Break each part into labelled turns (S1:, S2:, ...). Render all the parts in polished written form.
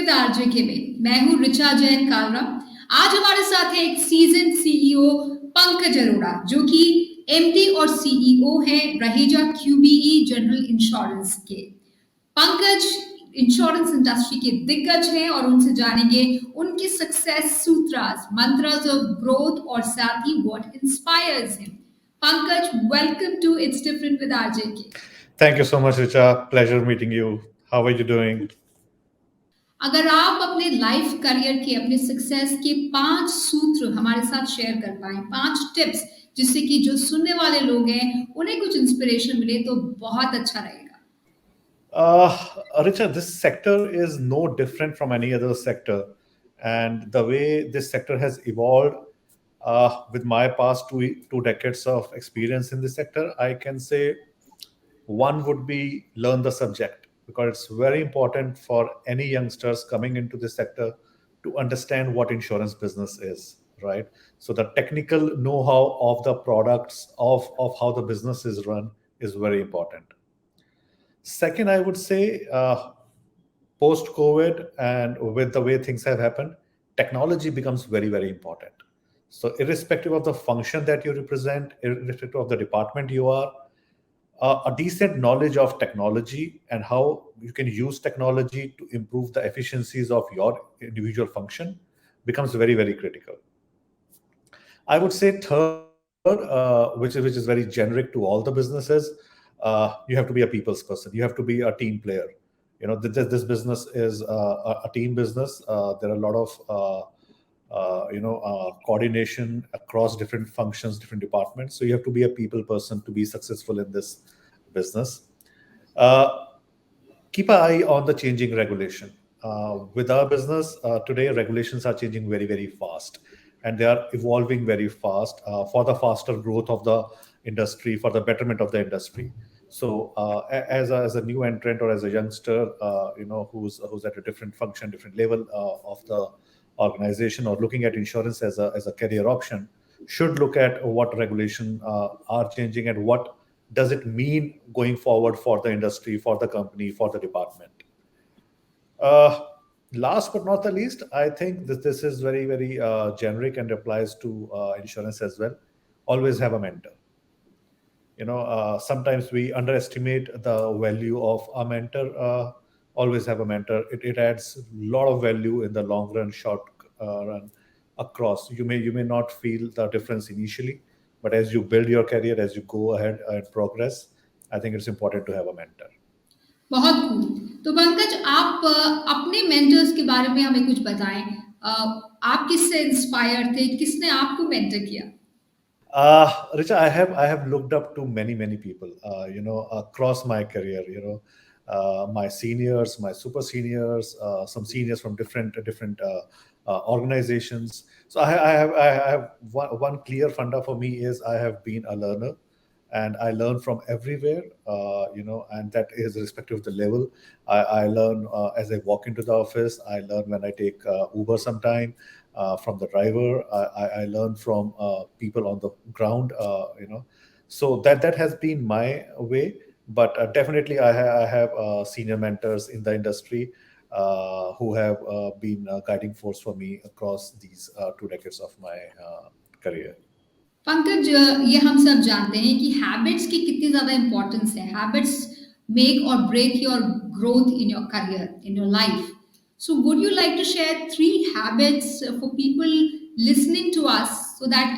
S1: With RJK में मैं हूं रिचा जैन कालरा। आज हमारे साथ है एक सीजन सीईओ पंकज अरोड़ा जो कि एमडी और सीईओ हैं रहेजा क्यूबीई जनरल इंश्योरेंस के। पंकज इंश्योरेंस इंडस्ट्री के दिग्गज हैं और उनसे जानेंगे उनकी सक्सेस सूत्रास, मंत्रास ऑफ ग्रोथ और साथ ही what inspires him. Pankaj, welcome to It's Different with RJK.
S2: Thank you so much, Richa. Pleasure meeting you. How are you doing?
S1: अगर आप अपने लाइफ करियर के अपने सक्सेस के 5 सूत्र हमारे साथ शेयर कर पाए, 5 टिप्स जिससे कि जो सुनने वाले लोग हैं उन्हें कुछ इंस्पिरेशन मिले तो बहुत अच्छा रहेगा।
S2: Richa, this sector is no different from any other sector, and the way this sector has evolved with my past two decades of experience in this sector, I can say one would be learn the subject, because it's very important for any youngsters coming into this sector to understand what insurance business is, right? So the technical know-how of the products of how the business is run is very important. Second, I would say post COVID and with the way things have happened, technology becomes very, very important. So, irrespective of the function that you represent, irrespective of the department you are, a decent knowledge of technology and how you can use technology to improve the efficiencies of your individual function becomes very, very critical. I would say third, which is very generic to all the businesses, you have to be a people's person. You have to be a team player. You know, this business is a team business. There are a lot of coordination across different functions, different departments. So you have to be a people person to be successful in this business. Keep an eye on the changing regulation. With our business today, regulations are changing very, very fast, and they are evolving very fast for the faster growth of the industry, for the betterment of the industry. So, as a new entrant or as a youngster, who's at a different function, different level of the organization, or looking at insurance as a career option, should look at what regulation are changing and what does it mean going forward for the industry, for the company, for the department. Last but not the least, I think that this is very, very generic and applies to insurance as well. Always have a mentor. Sometimes we underestimate the value of a mentor. Always have a mentor. It adds a lot of value in the long run, short run, across. You may not feel the difference initially, but as you build your career, as you go ahead and progress, I think it's important to have a mentor.
S1: बहुत खूब। तो पंकज, आप अपने mentors के बारे में हमें कुछ बताएं। आप किससे इंस्पायर थे, किसने आपको मेंटर किया?
S2: Richa, I have looked up to many people, across my career. My seniors, my super seniors, some seniors from different organizations. So I have one clear funda for me is I have been a learner, and I learn from everywhere. And that is irrespective of the level. I learn as I walk into the office. I learn when I take Uber sometime. From the driver, I learn from people on the ground. So that has been my way. But definitely, I have senior mentors in the industry who have been a guiding force for me across these 2 decades of my career.
S1: Pankaj, ये हम सब जानते हैं कि habits की कितनी ज़्यादा importance है। Habits make or break your growth in your career, in your life. So would you like to share 3 habits for people listening to us so that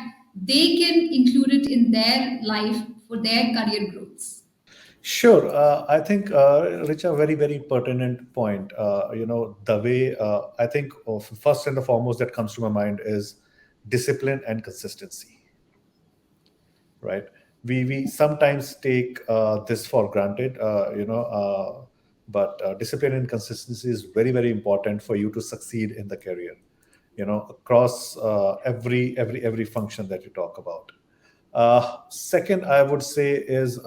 S1: they can include it in their life for their career growths?
S2: Sure. I think, Rich, a very, very pertinent point. The way I think first and the foremost that comes to my mind is discipline and consistency. Right? We sometimes take this for granted, but discipline and consistency is very, very important for you to succeed in the career. Across every function that you talk about. Second, I would say is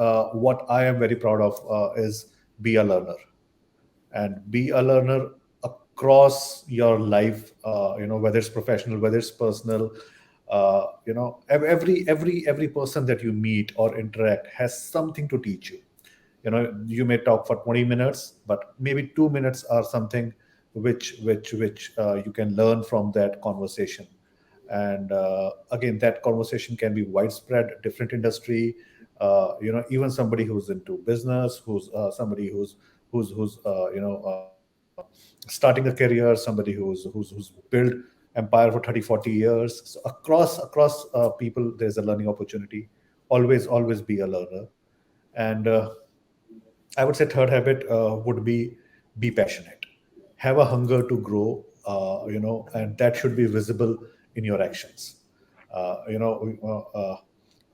S2: what I am very proud of is be a learner, and be a learner across your life. Whether it's professional, whether it's personal. Every person that you meet or interact has something to teach you. You may talk for 20 minutes, but maybe 2 minutes are something which you can learn from that conversation. And again, that conversation can be widespread, different industry, even somebody who's into business, who's somebody who's starting a career, somebody who's built empire for 30, 40 years. So across people, there's a learning opportunity. Always be a learner. And I would say third habit would be passionate. Have a hunger to grow, and that should be visible in your actions. Uh, you know, uh, uh,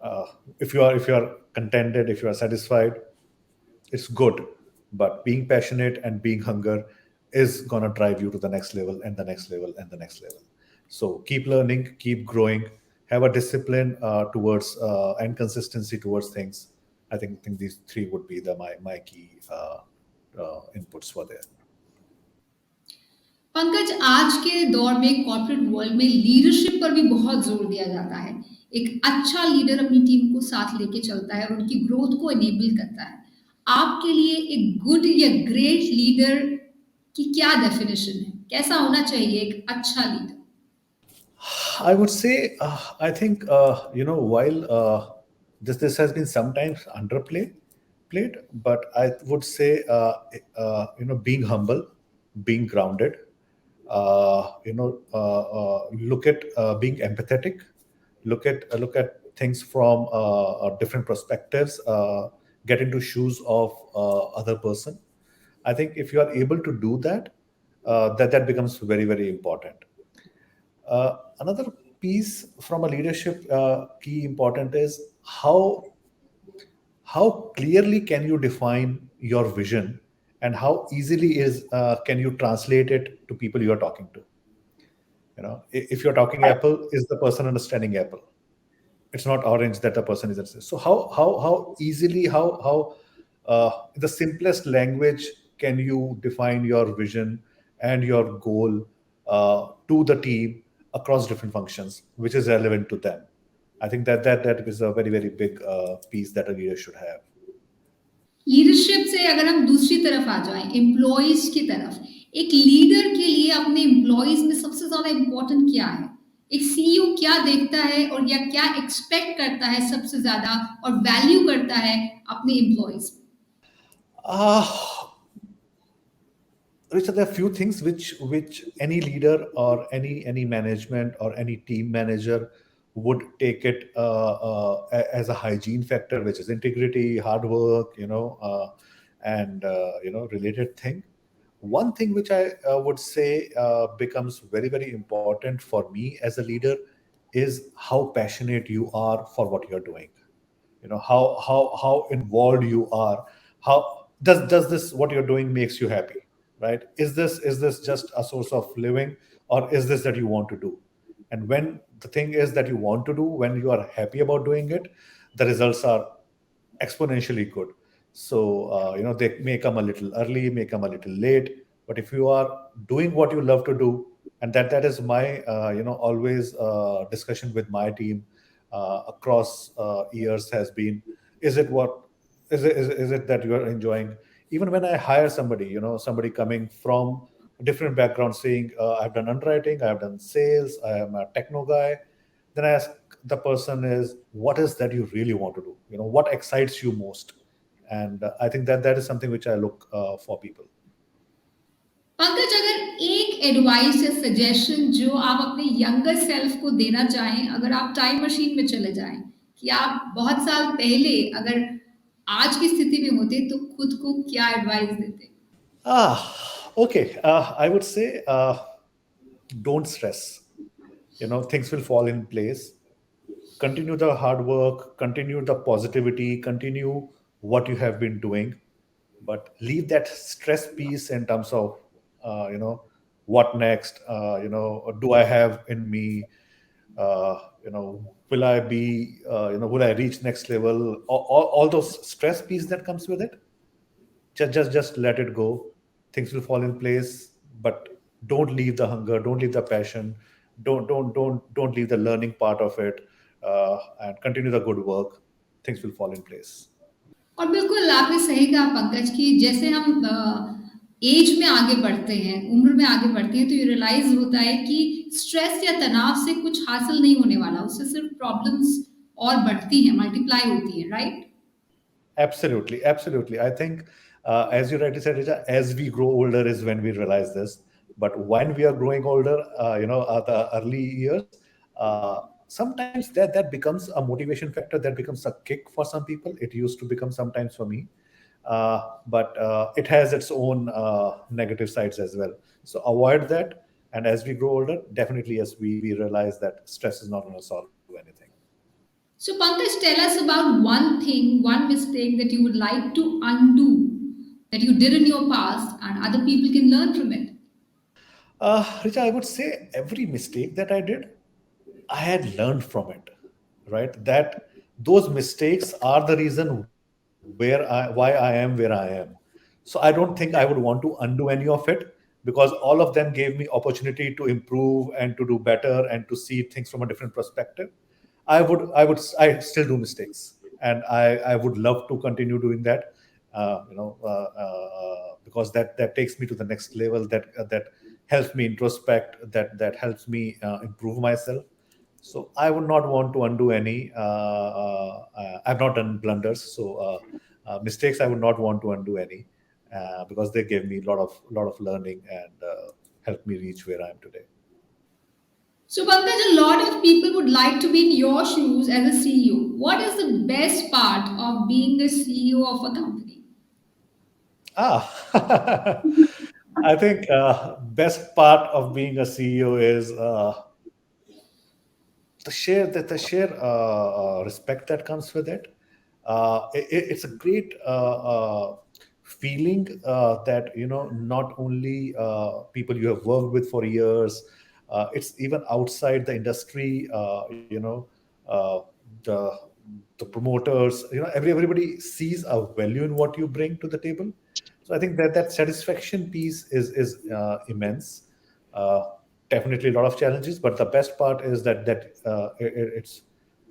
S2: uh, if you are contented, if you are satisfied, it's good. But being passionate and being hunger is gonna drive you to the next level and the next level and the next level. So keep learning, keep growing, have a discipline towards and consistency towards things. I think these three would be the my key inputs for there.
S1: Pankaj, आज के दौर में corporate world में leadership पर भी बहुत जोर दिया जाता है। एक अच्छा लीडर अपनी टीम को साथ लेके चलता है और उनकी ग्रोथ को एनेबल करता है। आपके लिए एक गुड या ग्रेट लीडर की क्या डेफिनेशन है? कैसा होना चाहिए एक अच्छा leader?
S2: I would say, I think while this has been sometimes played, but I would say being humble, being grounded, look at being empathetic, look at things from different perspectives, get into shoes of other person. I think if you are able to do that, that becomes very important. Another piece from a leadership key important is how clearly can you define your vision, and how easily is can you translate it to people you are talking to. If you're talking apple, is the person understanding apple? It's not orange that the person is understanding. So how easily, how the simplest language can you define your vision and your goal to the team across different functions, which is relevant to them. I think that is a very big piece that a leader should have.
S1: Leadership से अगर हम दूसरी तरफ आ जाएं, employees की तरफ, एक leader के लिए अपने एम्प्लॉयज में सबसे ज्यादा इंपॉर्टेंट क्या है? एक सीईओ क्या देखता है और या क्या एक्सपेक्ट करता है सबसे ज्यादा और वैल्यू करता है अपने employees?
S2: uh, Richard, there are few things which any leader or any management or any team manager would take it as a hygiene factor, which is integrity, hard work, and related thing. One thing which I would say becomes very important for me as a leader is how passionate you are for what you're doing. How involved you are. How does this, what you're doing, makes you happy, right? Is this just a source of living, or is this that you want to do? And when the thing is that you want to do, when you are happy about doing it, the results are exponentially good. So they may come a little early, may come a little late, but if you are doing what you love to do, and that is my always discussion with my team across years has been, is it what is it that you are enjoying? Even when I hire somebody, somebody coming from a different background, saying I've done underwriting, I've done sales, I am a techno guy, then I ask the person is, what is that you really want to do? What excites you most? And I think that is something which I look for people.
S1: Pankaj, अगर एक advice या suggestion जो आप अपने younger self को देना चाहें, अगर आप टाइम मशीन में चले जाएं, कि आप बहुत साल पहले अगर आज की स्थिति में होते तो खुद को क्या एडवाइस देते?
S2: Okay. I would say, don't stress. Things will fall in place. Continue the hard work, continue the positivity, continue what you have been doing, but leave that stress piece in terms of, what next? Do I have in me? Will I be? Will I reach next level? All those stress piece that comes with it, just let it go. Things will fall in place, but don't leave the hunger, don't leave the passion, don't leave the learning part of it, and continue the good work. Things will fall in place.
S1: और बिल्कुल आपने सही कहा पंकज कि जैसे हम as में आगे बढ़ते हैं, उम्र में आगे बढ़ते हैं, तो ये रियलाइज होता है कि स्ट्रेस या तनाव से कुछ हासिल नहीं होने वाला, उससे सिर्फ प्रॉब्लम्स और बढ़ती हैं, मल्टीप्लाई होती हैं, right?
S2: Absolutely, absolutely. I think, as you rightly said, Rija, as we grow older is when we realize this. But when we are growing older, at the early years, sometimes that becomes a motivation factor. That becomes a kick for some people. It used to become sometimes for me, but it has its own negative sides as well. So avoid that. And as we grow older, definitely, yes, we realize that stress is not going to solve anything.
S1: So, Pankaj, tell us about one thing, one mistake that you would like to undo that you did in your past and other people can learn from it.
S2: Richa, I would say every mistake that I did, I had learned from it, right? That those mistakes are the reason why I am where I am. So I don't think I would want to undo any of it because all of them gave me opportunity to improve and to do better and to see things from a different perspective. I still do mistakes, and I would love to continue doing that. Because that takes me to the next level. That helps me introspect. That helps me improve myself. So I would not want to undo any. I've not done blunders, so mistakes I would not want to undo any because they gave me a lot of learning and helped me reach where I am today.
S1: So, Pankaj, a lot of people would like to be in your shoes as a CEO. What is the best part of being a CEO of a company?
S2: Ah, I think best part of being a CEO is the sheer respect that comes with it. It's a great feeling that not only people you have worked with for years, it's even outside the industry. The promoters, everybody sees a value in what you bring to the table. So I think that satisfaction piece is immense. Uh, Definitely a lot of challenges, but the best part is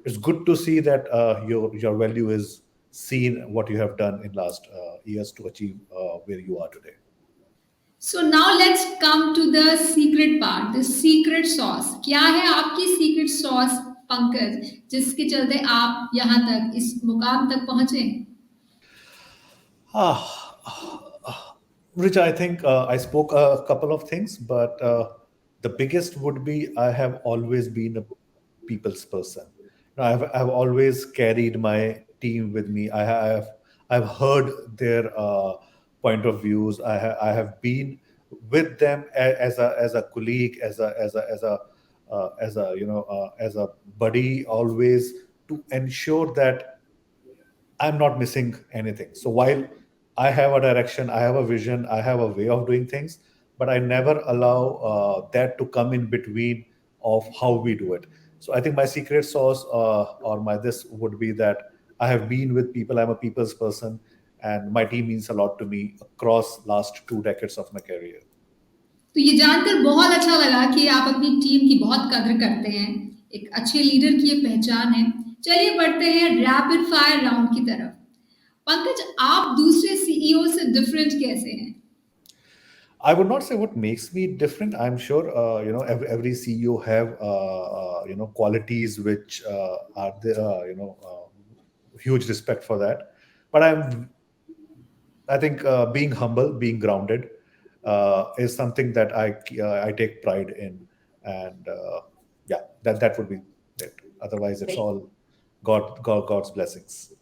S2: it's good to see that your value is seen what you have done in last years to achieve where you are today.
S1: So now let's come to the secret part, the secret sauce. क्या है आपकी secret sauce, Pankaj, जिसके चलते आप यहाँ तक इस मुकाम तक पहुँचे?
S2: Rich, I think I spoke a couple of things, but the biggest would be I have always been a people's person. I've always carried my team with me. I've heard their point of views. I have been with them as a colleague, as a buddy, always to ensure that I'm not missing anything. So while I have a direction, I have a vision, I have a way of doing things, but I never allow that to come in between of how we do it. So I think my secret sauce or my this would be that I have been with people. I'm a people's person, and my team means a lot to me across last 2 decades of my career.
S1: तो ये जानकर बहुत अच्छा लगा कि आप अपनी team की बहुत कद्र करते हैं। एक अच्छे लीडर की ये पहचान है। चलिए बढ़ते हैं रैपिड फायर राउंड की तरफ। पंकज, आप दूसरे सीईओ से डिफरेंट कैसे हैं?
S2: I would not say what makes me different. I'm sure every CEO have qualities which are the huge respect for that. But I think being humble, being grounded, is something that I take pride in, and yeah, that would be it. Otherwise, it's all God's blessings.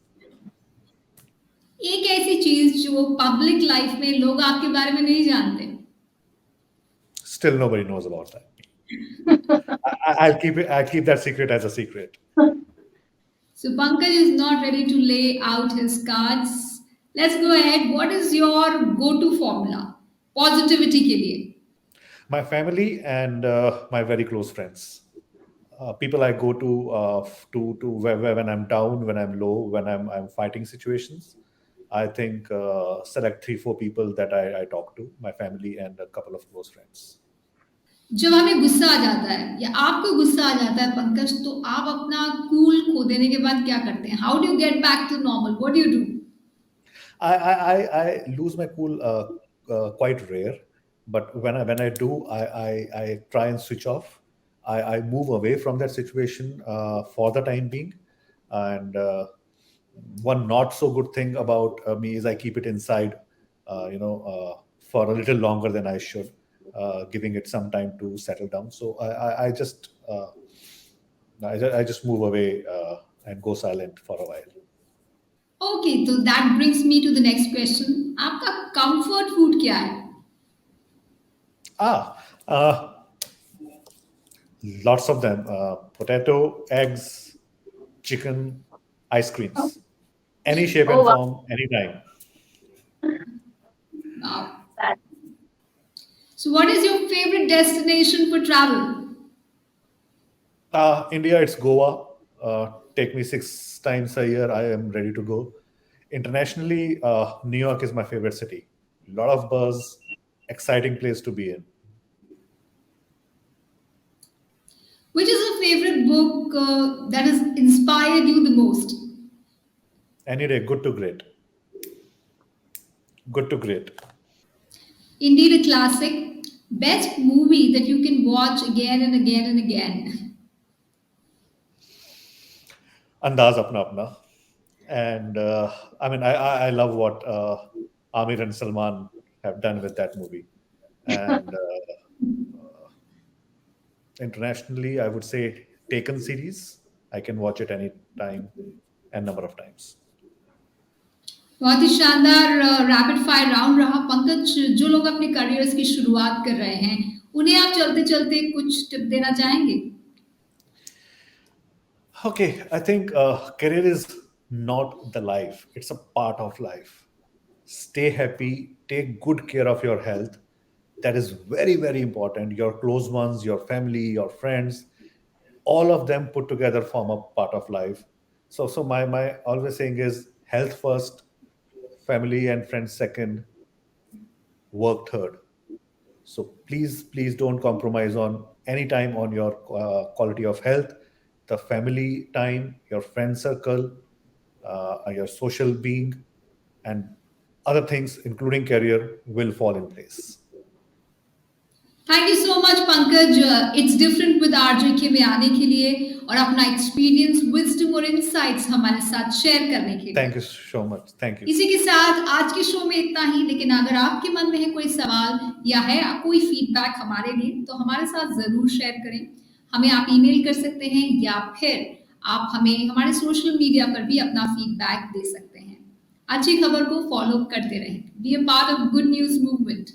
S1: एक ऐसी चीज जो public life में लोग आपके बारे में नहीं जानते।
S2: Still, nobody knows about that. I'll keep it. I'll keep that secret as a secret.
S1: So Pankaj is not ready to lay out his cards. Let's go ahead. What is your go-to formula? Positivity के लिए।
S2: My family and my very close friends, people I go to when I'm down, when I'm low, when I'm fighting situations. I think select 3 4 people that I talk to, my family and a couple of close friends.
S1: जब हमें गुस्सा आ जाता है या आपको गुस्सा आ जाता है पंकज, तो आप अपना कूल खो देने के बाद क्या करते हैं? How do you get back to normal? What do you do?
S2: I lose my cool quite rare. But when I do, I try and switch off. I move away from that situation for the time being. And one not so good thing about me is I keep it inside, for a little longer than I should, giving it some time to settle down. So I just move away and go silent for a while.
S1: Okay, so that brings me to the next question. आपका comfort food क्या है?
S2: Ah, lots of them: potato, eggs, chicken, ice creams, any shape
S3: Oh
S2: and
S3: wow.
S2: form, anytime.
S1: Wow. So, what is your favorite destination for travel?
S2: India, it's Goa. Take me 6 times a year. I am ready to go. Internationally, New York is my favorite city. Lot of buzz, exciting place to be in.
S1: Which is a favorite book that has inspired you the most?
S2: Any day, good to great. Good to great.
S1: Indeed, a classic. Best movie that you can watch again and again and again.
S2: Andaz apna apna. And I mean, I love what Amir and Salman have done with that movie. And internationally, I would say Taken series. I can watch it any time and number of times.
S1: बहुत ही शानदार rapid fire round रहा पंकज। जो लोग अपने careers की शुरुआत कर रहे हैं उन्हें आप चलते चलते कुछ टिप देना चाहेंगे?
S2: Okay, I think career is not the life, it's a part of life. Stay happy, take good care of your health. That is very, very important. Your close ones, your family, your friends, all of them put together form a part of life. So my always saying is health first, family and friends second, work third. So please don't compromise on any time on your quality of health, the family time, your friend circle, your social being, and other things, including career, will fall in place.
S1: Thank you so much Pankaj, it's different with RJK में आने के लिए और अपना experience, wisdom और insights हमारे साथ share करने के लिए।
S2: Thank you so much. Thank you.
S1: इसी के साथ आज के शो में इतना ही, लेकिन अगर आपके मन में है कोई सवाल या है कोई फीडबैक हमारे लिए तो हमारे साथ जरूर शेयर करें। हमें आप ईमेल कर सकते हैं या फिर आप हमें हमारे सोशल मीडिया पर भी अपना फीडबैक दे सकते हैं। अच्छी खबर को फॉलो करते रहें। Be a part of good news movement.